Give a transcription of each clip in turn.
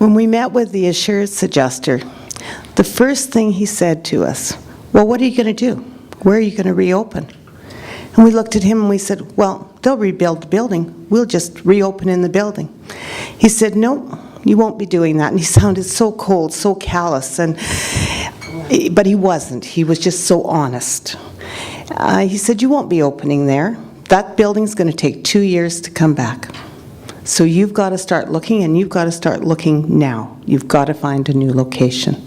When we met with the assurance adjuster, the first thing he said to us, well, what are you going to do? Where are you going to reopen? And we looked at him and we said, well, they'll rebuild the building. We'll just reopen in the building. He said, no, you won't be doing that. And he sounded so cold, so callous, but he wasn't. He was just so honest. He said, you won't be opening there. That building's going to take 2 years to come back. So you've got to start looking, and you've got to start looking now. You've got to find a new location.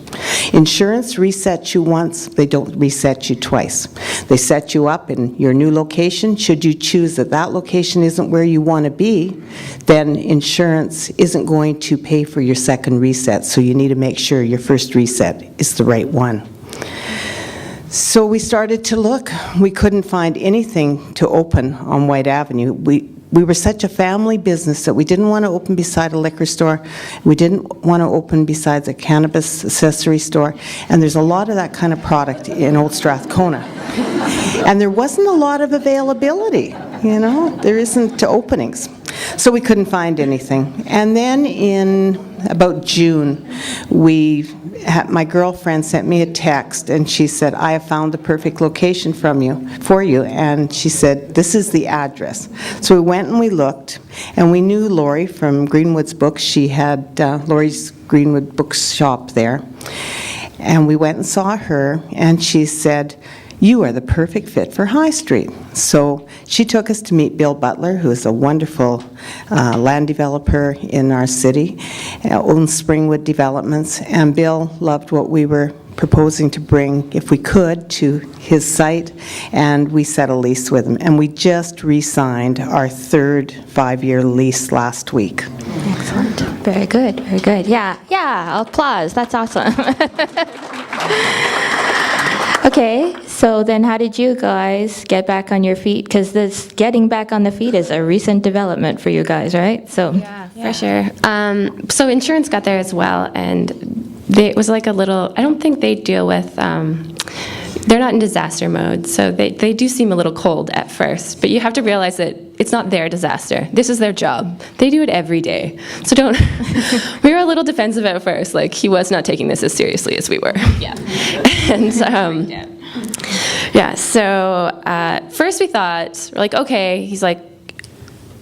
Insurance resets you once, they don't reset you twice. They set you up in your new location. Should you choose that that location isn't where you want to be, then insurance isn't going to pay for your second reset, so you need to make sure your first reset is the right one. So we started to look. We couldn't find anything to open on White Avenue. We were such a family business that we didn't want to open beside a liquor store. We didn't want to open beside a cannabis accessory store. And there's a lot of that kind of product in Old Strathcona. And there wasn't a lot of availability, you know. There isn't openings. So we couldn't find anything. And then in about June, my girlfriend sent me a text, and she said, I have found the perfect location for you. And she said, this is the address. So we went and we looked, and we knew Lori from Greenwood's Books. She had Lori's Greenwood Bookshop there. And we went and saw her, and she said, you are the perfect fit for High Street. So she took us to meet Bill Butler, who is a wonderful land developer in our city, owns Springwood Developments, and Bill loved what we were proposing to bring, if we could, to his site, and we set a lease with him. And we just re-signed our third 5-year lease last week. Excellent. Very good, very good. Yeah, applause. That's awesome. Okay, so then how did you guys get back on your feet? Because this getting back on the feet is a recent development for you guys, right? So yeah, for sure. So insurance got there as well, and it was like a little, I don't think they deal with, they're not in disaster mode, so they do seem a little cold at first, but you have to realize that it's not their disaster. This is their job. They do it every day. So we were a little defensive at first, like he was not taking this as seriously as we were. Yeah. And so first we thought, we're like, okay, he's like,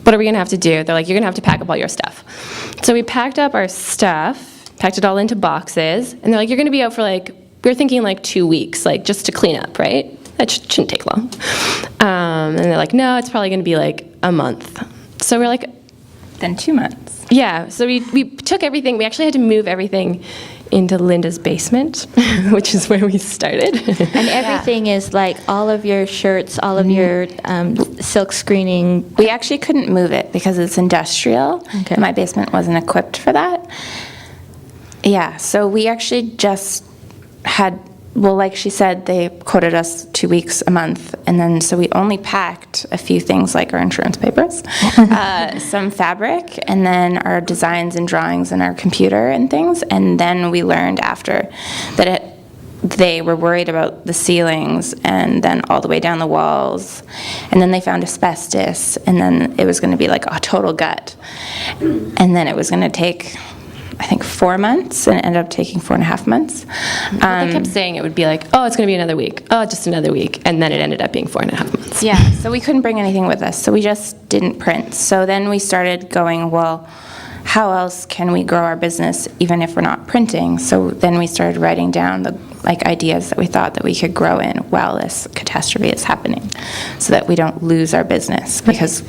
what are we gonna have to do? They're like, you're gonna have to pack up all your stuff. So we packed up our stuff, packed it all into boxes, and they're like, you're gonna be out for we were thinking 2 weeks, just to clean up, right? That shouldn't take long. And they're like, no, it's probably going to be a month. So we're like, then 2 months. Yeah, so we took everything. We actually had to move everything into Linda's basement, which is where we started. And everything is all of your shirts, all of your silk screening. We actually couldn't move it because it's industrial. Okay. My basement wasn't equipped for that. Yeah, so we actually just had, like she said, they quoted us 2 weeks, a month, and then so we only packed a few things like our insurance papers, some fabric, and then our designs and drawings and our computer and things, and then we learned after that they were worried about the ceilings and then all the way down the walls, and then they found asbestos, and then it was going to be a total gut, and then it was going to take, I think, 4 months, and it ended up taking 4.5 months. They kept saying it would be it's going to be another week. Oh, just another week. And then it ended up being 4.5 months. Yeah, so we couldn't bring anything with us, so we just didn't print. So then we started going, well, how else can we grow our business even if we're not printing? So then we started writing down the ideas that we thought that we could grow in while this catastrophe is happening, so that we don't lose our business, because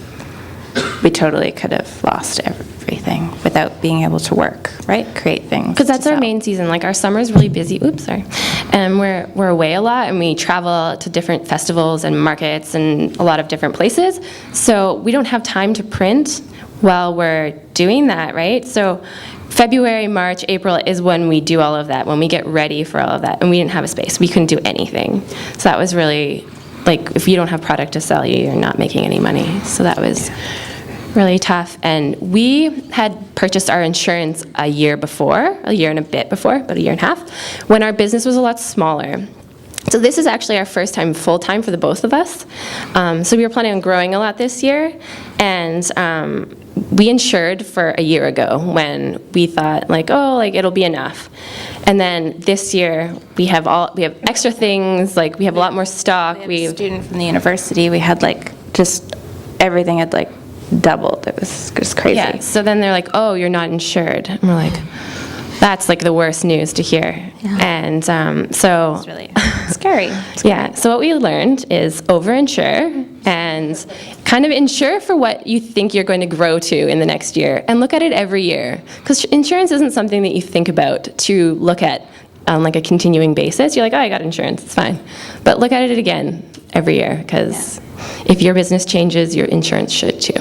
we totally could have lost everything without being able to work, right? Create things. Because that's our main season. Our summer's really busy. Oops, sorry. And we're away a lot, and we travel to different festivals and markets and a lot of different places. So we don't have time to print while we're doing that, right? So February, March, April is when we do all of that, when we get ready for all of that. And we didn't have a space. We couldn't do anything. So that was really, if you don't have product to sell, you're not making any money. So that was really tough. And we had purchased our insurance a year and a bit before, about a year and a half, when our business was a lot smaller. So this is actually our first time full-time for the both of us. So we were planning on growing a lot this year, and we insured for a year ago when we thought like, oh, like it'll be enough. And then this year we have extra things, like we have a lot more stock. We have a student from the university. We had like just everything had like doubled. It was just crazy. Yeah. So then they're like, oh, you're not insured. And we're like, that's like the worst news to hear. Yeah. And so It's really scary. yeah. So what we learned is over-insure and kind of insure for what you think you're going to grow to in the next year, and look at it every year. Because insurance isn't something that you think about to look at on like a continuing basis. You're like, oh, I got insurance, it's fine. But look at it again every year, because if your business changes, your insurance should too.